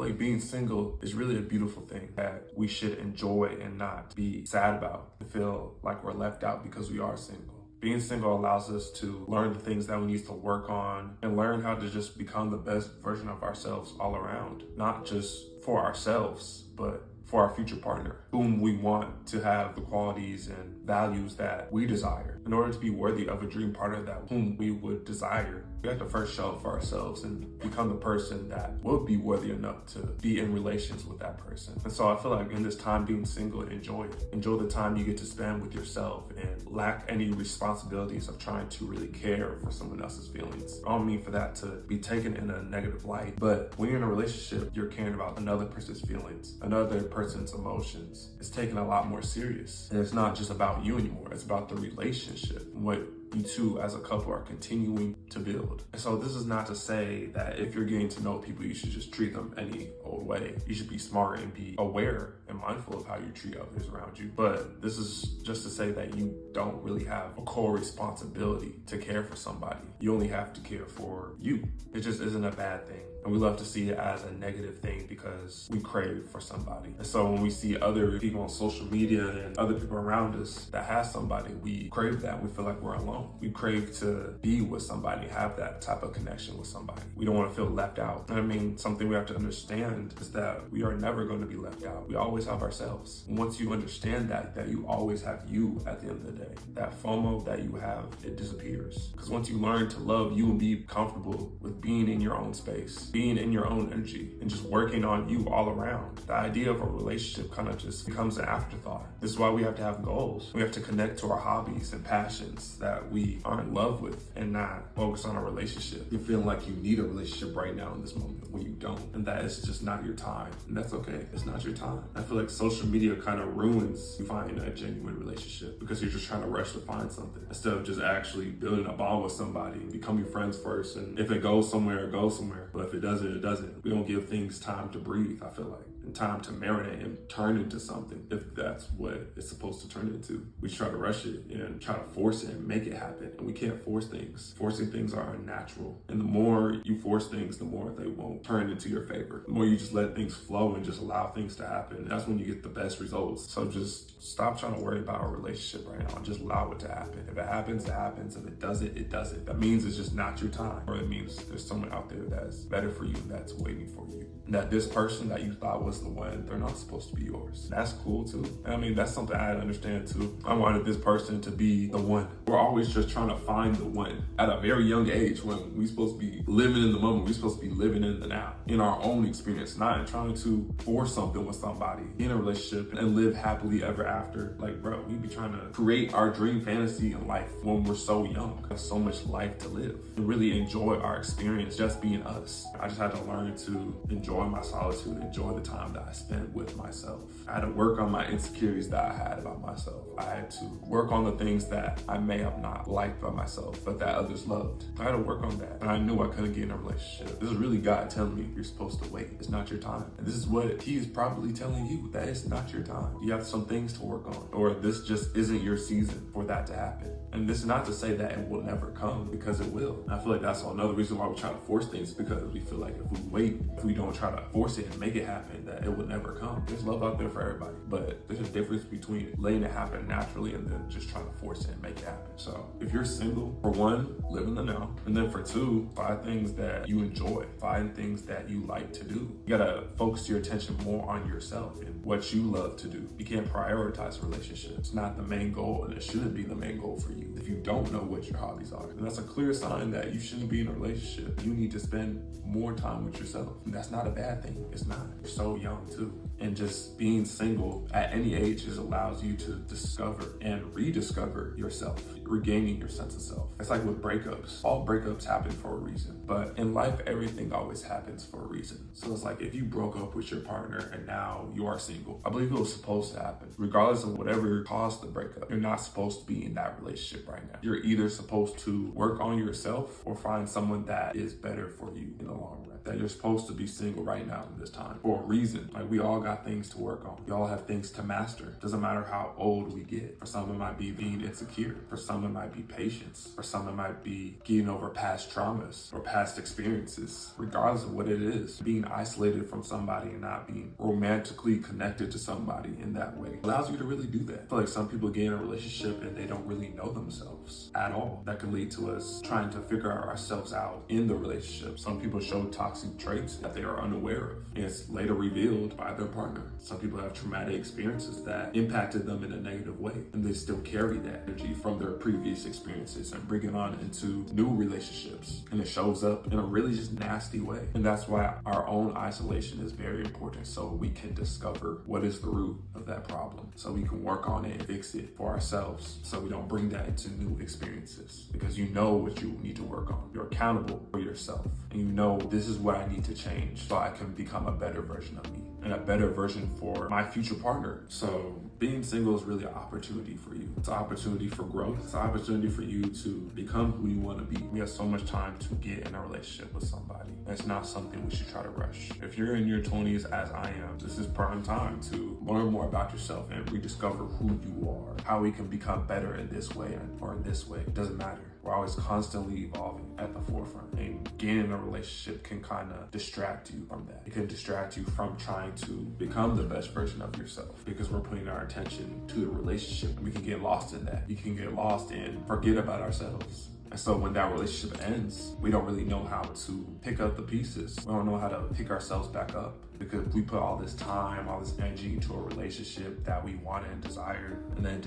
like being single is really a beautiful thing that we should enjoy and not be sad about and feel like we're left out because we are single. Being single allows us to learn the things that we need to work on and learn how to just become the best version of ourselves all around, not just for ourselves, but for our future partner, whom we want to have the qualities and values that we desire. In order to be worthy of a dream partner that whom we would desire, we have to first show up for ourselves and become the person that would be worthy enough to be in relations with that person. And so I feel like in this time being single, enjoy it. Enjoy the time you get to spend with yourself and lack any responsibilities of trying to really care for someone else's feelings. I don't mean for that to be taken in a negative light, but when you're in a relationship, you're caring about another person's feelings, another person's emotions. It's taken a lot more serious. And it's not just about you anymore. It's about the relationship, what you two as a couple are continuing to build. And so this is not to say that if you're getting to know people, you should just treat them any old way. You should be smart and be aware and mindful of how you treat others around you. But this is just to say that you don't really have a core responsibility to care for somebody. You only have to care for you. It just isn't a bad thing. And we love to see it as a negative thing because we crave for somebody. And so when we see other people on social media and other people around us that have somebody, we crave that. We feel like we're alone. We crave to be with somebody, have that type of connection with somebody. We don't want to feel left out. And I mean, something we have to understand is that we are never going to be left out. We always have ourselves. And once you understand that you always have you at the end of the day, that FOMO that you have, it disappears. Because once you learn to love you and be comfortable with being in your own space, being in your own energy and just working on you all around, the idea of a relationship kind of just becomes an afterthought. This is why we have to have goals. We have to connect to our hobbies and passions that we are in love with and not focus on a relationship. You're feeling like you need a relationship right now in this moment when you don't, and that is just not your time. And that's okay. It's not your time. I feel like social media kind of ruins you finding a genuine relationship because you're just trying to rush to find something instead of just actually building a bond with somebody and becoming friends first. And if it goes somewhere, it goes somewhere. But if it doesn't, it doesn't. We don't give things time to breathe, I feel like, and time to marinate and turn into something if that's what it's supposed to turn into. We try to rush it and try to force it and make it happen, and we can't force things. Forcing things are unnatural, and the more you force things, the more they won't turn into your favor. The more you just let things flow and just allow things to happen, that's when you get the best results. So just stop trying to worry about a relationship right now and just allow it to happen. If it happens, it happens. If it doesn't, it doesn't. That means it's just not your time, or it means there's someone out there that's better for you, that's waiting for you. And that this person that you thought was the one, they're not supposed to be yours. That's cool too. And I mean, that's something I understand too. I wanted this person to be the one. We're always just trying to find the one at a very young age when we're supposed to be living in the moment. We're supposed to be living in the now, in our own experience, not in trying to force something with somebody in a relationship and live happily ever after. Like, bro, we be trying to create our dream fantasy in life when we're so young. We have so much life to live and really enjoy our experience just being us. I just had to learn to enjoy my solitude, enjoy the time that I spent with myself. I had to work on my insecurities that I had about myself. I had to work on the things that I may have not liked about myself, but that others loved. I had to work on that. And I knew I couldn't get in a relationship. This is really God telling me you're supposed to wait. It's not your time. And this is what He is probably telling you, that it's not your time. You have some things to work on, or this just isn't your season for that to happen. And this is not to say that it will never come, because it will. And I feel like that's another reason why we try to force things, because we feel like if we wait, if we don't try to force it and make it happen, that it will never come. There's love out there for everybody, but there's a difference between letting it happen naturally and then just trying to force it and make it happen. So if you're single, for one, live in the now. And then for two, find things that you enjoy. Find things that you like to do. You gotta focus your attention more on yourself and what you love to do. You can't prioritize relationships. It's not the main goal, and it shouldn't be the main goal for you. If you don't know what your hobbies are, then that's a clear sign that you shouldn't be in a relationship. You need to spend more time with yourself. And that's not a bad thing. It's not. You're so young too. And just being single at any age just allows you to discover and rediscover yourself, regaining your sense of self. It's like with breakups. All breakups happen for a reason. But in life, everything always happens for a reason. So it's like if you broke up with your partner and now you are single, I believe it was supposed to happen. Regardless of whatever caused the breakup, you're not supposed to be in that relationship right now. You're either supposed to work on yourself or find someone that is better for you in the long run. that you're supposed to be single right now in this time for a reason. Like, we all got things to work on. We all have things to master. Doesn't matter how old we get. For some, it might be being insecure. For some, it might be patience. For some, it might be getting over past traumas or past experiences. Regardless of what it is, being isolated from somebody and not being romantically connected to somebody in that way allows you to really do that. I feel like some people get in a relationship and they don't really know themselves at all. That can lead to us trying to figure ourselves out in the relationship. Some people show toxic traits that they are unaware of, and it's later revealed by their partner. Some people have traumatic experiences that impacted them in a negative way, and they still carry that energy from their previous experiences and bring it on into new relationships, and it shows up in a really just nasty way. And that's why our own isolation is very important, so we can discover what is the root of that problem, so we can work on it and fix it for ourselves, so we don't bring that into new experiences, because you know what you need to work on. You're accountable for yourself, and you know, this is what I need to change so I can become a better version of me and a better version for my future partner. So being single is really an opportunity for you. It's an opportunity for growth. It's an opportunity for you to become who you want to be. We have so much time to get in a relationship with somebody. It's not something we should try to rush. If you're in your 20s, as I am, this is prime time to learn more about yourself and rediscover who you are, how we can become better in this way or in this way. It doesn't matter. We're always constantly evolving at the forefront, and getting in a relationship can kind of distract you from that. It can distract you from trying to become the best version of yourself, because we're putting our attention to the relationship. We can get lost in that. You can get lost and forget about ourselves. And so when that relationship ends, we don't really know how to pick up the pieces. We don't know how to pick ourselves back up, because we put all this time, all this energy into a relationship that we wanted and desired, and then it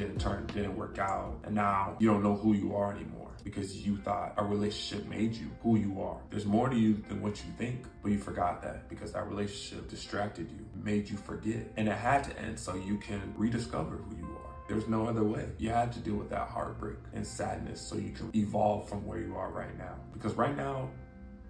didn't work out. And now you don't know who you are anymore, because you thought a relationship made you who you are. There's more to you than what you think, but you forgot that because that relationship distracted you, made you forget. And it had to end so you can rediscover who you are. There's no other way. You had to deal with that heartbreak and sadness so you can evolve from where you are right now. Because right now,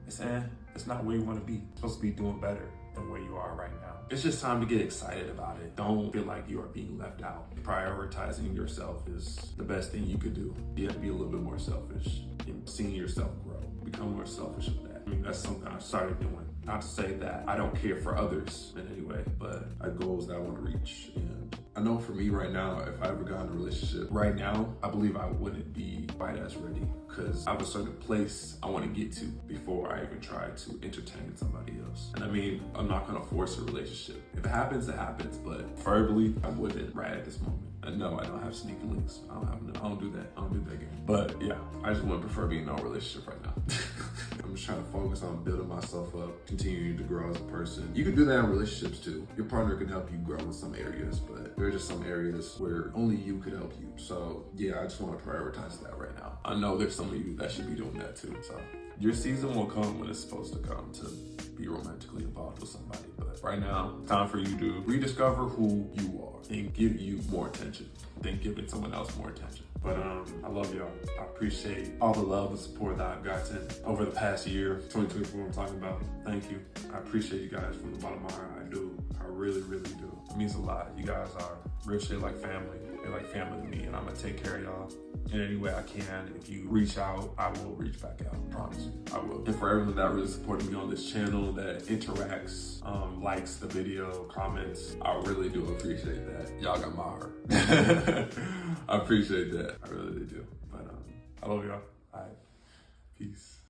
it's not where you want to be. You're supposed to be doing better than where you are right now. It's just time to get excited about it. Don't feel like you are being left out. Prioritizing yourself is the best thing you could do. You have to be a little bit more selfish and seeing yourself grow. Become more selfish with that. I mean, that's something I started doing. Not to say that I don't care for others in any way, but I have goals that I want to reach. And I know for me right now, if I ever got in a relationship right now, I believe I wouldn't be quite as ready, because I have a certain place I want to get to before I even try to entertain somebody else. And I mean, I'm not going to force a relationship. If it happens, it happens, but preferably I wouldn't right at this moment. And no, I don't have sneaky links. I don't do that. I don't do that game. But yeah, I just would prefer being in a relationship right now. I'm just trying to focus on building myself up, continuing to grow as a person. You can do that in relationships too. Your partner can help you grow in some areas, but there are just some areas where only you could help you. So yeah, I just want to prioritize that right now. I know there's some of you that should be doing that too. So your season will come when it's supposed to come to be romantically involved with somebody. But right now, it's time for you to rediscover who you are and give you more attention than giving someone else more attention. But I love y'all. I appreciate all the love and support that I've gotten over the past year, 2024 I'm talking about. Thank you. I appreciate you guys from the bottom of my heart. I do. I really, really do. It means a lot. You guys are real shit like family. You're like family to me, and I'm gonna take care of y'all in any way I can. If you reach out, I will reach back out. I promise you, I will. And for everyone that really supported me on this channel, that interacts, likes the video, comments, I really do appreciate that. Y'all got my heart. I appreciate that. I really do. But I love y'all. All right. Peace.